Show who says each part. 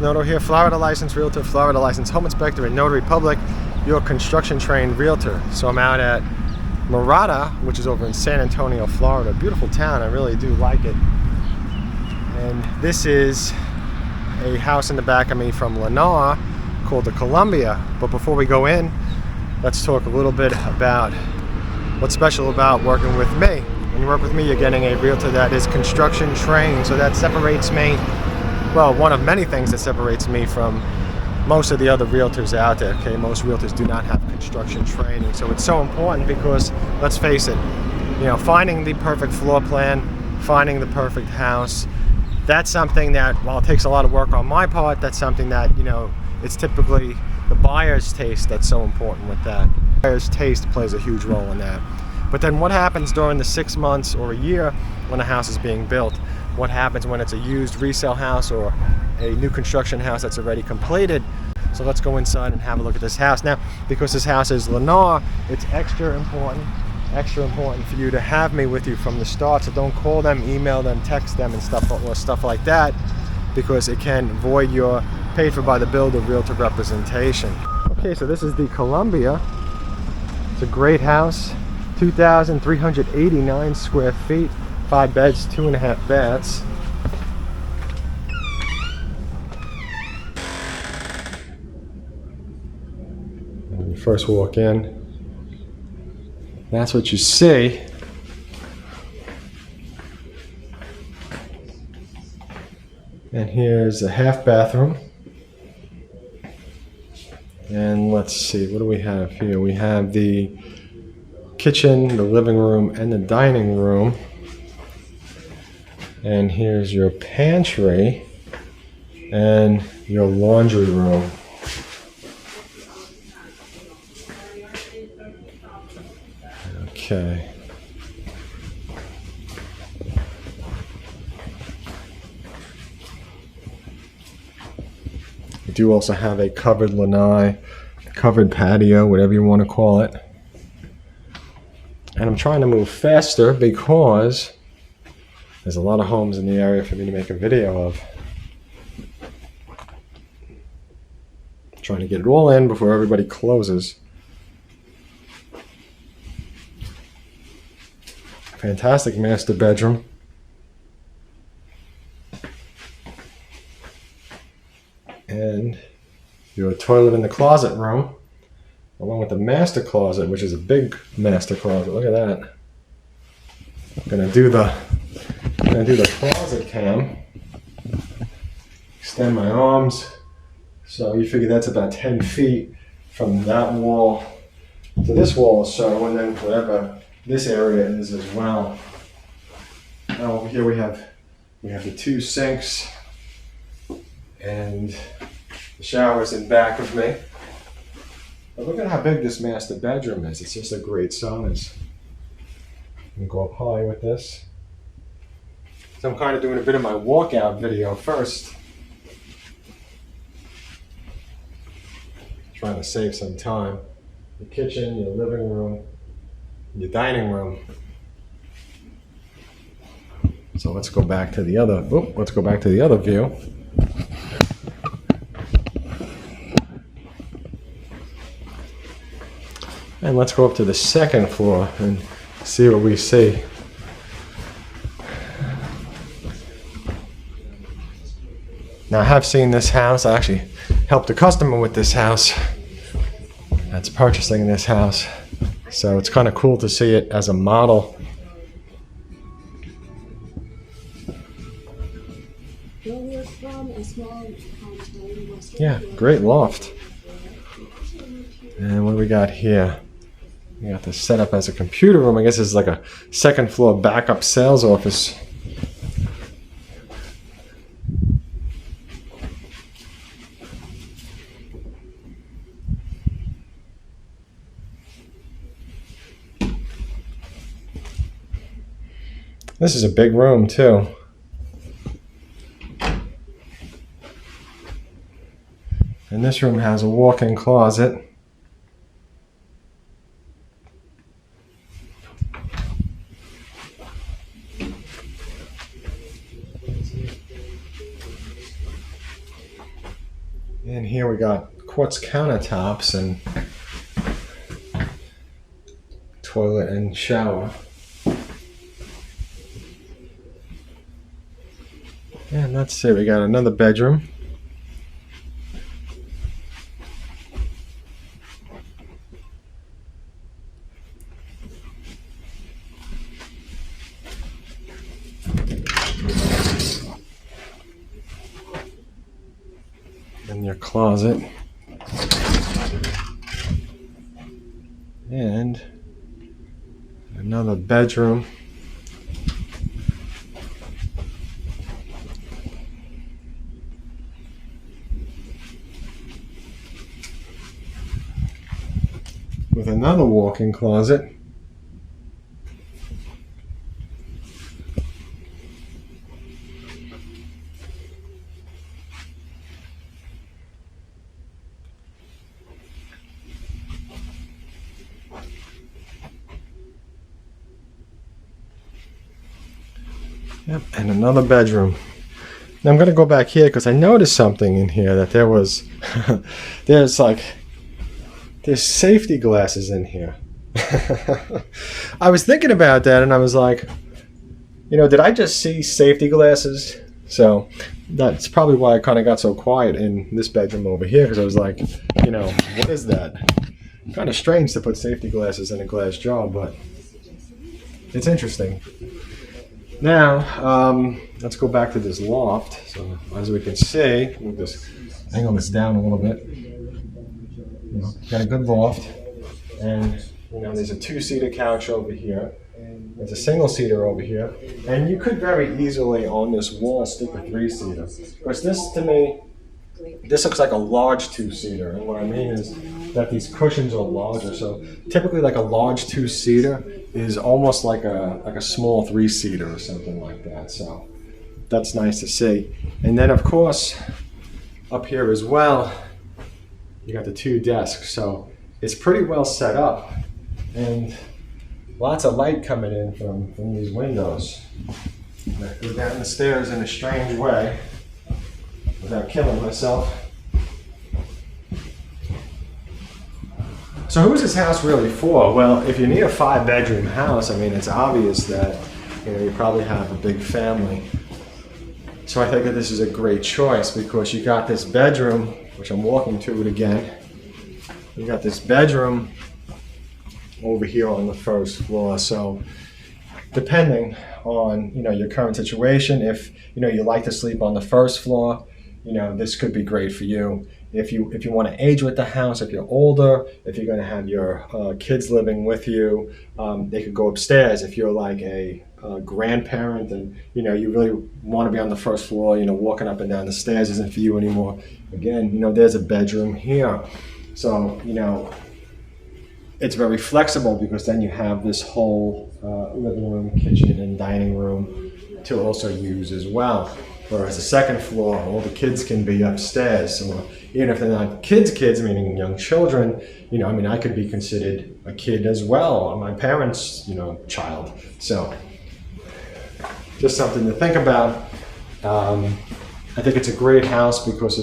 Speaker 1: Noto here, Florida licensed realtor, Florida licensed home inspector, and notary public, your construction trained realtor. So I'm out at Mirada, which is over in San Antonio, Florida. Beautiful town, I really do like it. And this is a house in the back of me from Lennar called the Columbia. But before we go in, let's talk a little bit about what's special about working with me. When you work with me, you're getting a realtor that is construction trained, so that separates me. Well, one of many things that separates me from most of the other realtors out there. Okay, most realtors do not have construction training, so it's so important because, let's face it, you know, finding the perfect floor plan, finding the perfect house, that's something that, while it takes a lot of work on my part, that's something that, you know, it's typically the buyer's taste that's so important with that. The buyer's taste plays a huge role in that. But then what happens during the 6 months or a year when a house is being built? What happens when it's a used resale house or a new construction house that's already completed? So let's go inside and have a look at this house. Now, because this house is Lennar, it's extra important for you to have me with you from the start. So don't call them, email them, text them and stuff like that, because it can void your paid for by the builder realtor representation. Okay, so this is the Columbia. It's a great house, 2,389 square feet. 5 beds, 2.5 baths. When you first walk in, that's what you see. And here's a half bathroom. And let's see, what do we have here? We have the kitchen, the living room, and the dining room. And here's your pantry and your laundry room. Okay. We do also have a covered lanai, covered patio, whatever you want to call it. And I'm trying to move faster because there's a lot of homes in the area for me to make a video of. I'm trying to get it all in before everybody closes. Fantastic master bedroom. And your toilet in the closet room, along with the master closet, which is a big master closet. Look at that. I'm gonna do the closet cam. Extend my arms. So you figure that's about 10 feet from that wall to this wall or so, and then whatever this area is as well. Now over here we have the 2 sinks and the showers in back of me. But look at how big this master bedroom is. It's just a great size. I'm gonna go up high with this. So I'm kind of doing a bit of my walkout video first. Trying to save some time. Your kitchen, your living room, your dining room. So let's go back to the other view. And let's go up to the second floor and see what we see. Now I have seen this house. I actually helped a customer with this house that's purchasing this house. So it's kind of cool to see it as a model. Yeah, great loft. And what do we got here? We got this set up as a computer room. I guess it's like a second floor backup sales office. This is a big room too. And this room has a walk-in closet. And here we got quartz countertops and toilet and shower. And let's see, we got another bedroom. And your closet. And another bedroom. With another walk-in closet. Yep, and another bedroom. Now I'm going to go back here because I noticed something in here that there was, there's safety glasses in here. I was thinking about that and I was like, did I just see safety glasses? So that's probably why I kind of got so quiet in this bedroom over here, because I was like, what is that? Kind of strange to put safety glasses in a glass jar, but it's interesting. Now, let's go back to this loft. So as we can see, we'll just angle this down a little bit. Got a good loft, and there's a two-seater couch over here. There's a single-seater over here, and you could very easily on this wall stick a three-seater. Because this, to me, this looks like a large two-seater, and what I mean is that these cushions are larger. So typically, like a large two-seater is almost like a small three-seater or something like that. So that's nice to see. And then, of course, up here as well, you got the two desks. So it's pretty well set up, and lots of light coming in from these windows. I'm gonna go down the stairs in a strange way without killing myself. So who's this house really for? Well, if you need a 5-bedroom house, I mean, it's obvious that you probably have a big family. So I think that this is a great choice because you got this bedroom, which I'm walking to it again. You got this bedroom over here on the first floor. So depending on your current situation, if you like to sleep on the first floor, this could be great for you. If you want to age with the house, if you're older, if you're going to have your kids living with you, they could go upstairs. If you're like a grandparent and you really want to be on the first floor, walking up and down the stairs isn't for you anymore. Again, there's a bedroom here. So, it's very flexible because then you have this whole living room, kitchen, and dining room to also use as well. Whereas the second floor, all the kids can be upstairs. So even if they're not kids, meaning young children, I could be considered a kid as well, my parents' child. So just something to think about. I think it's a great house because of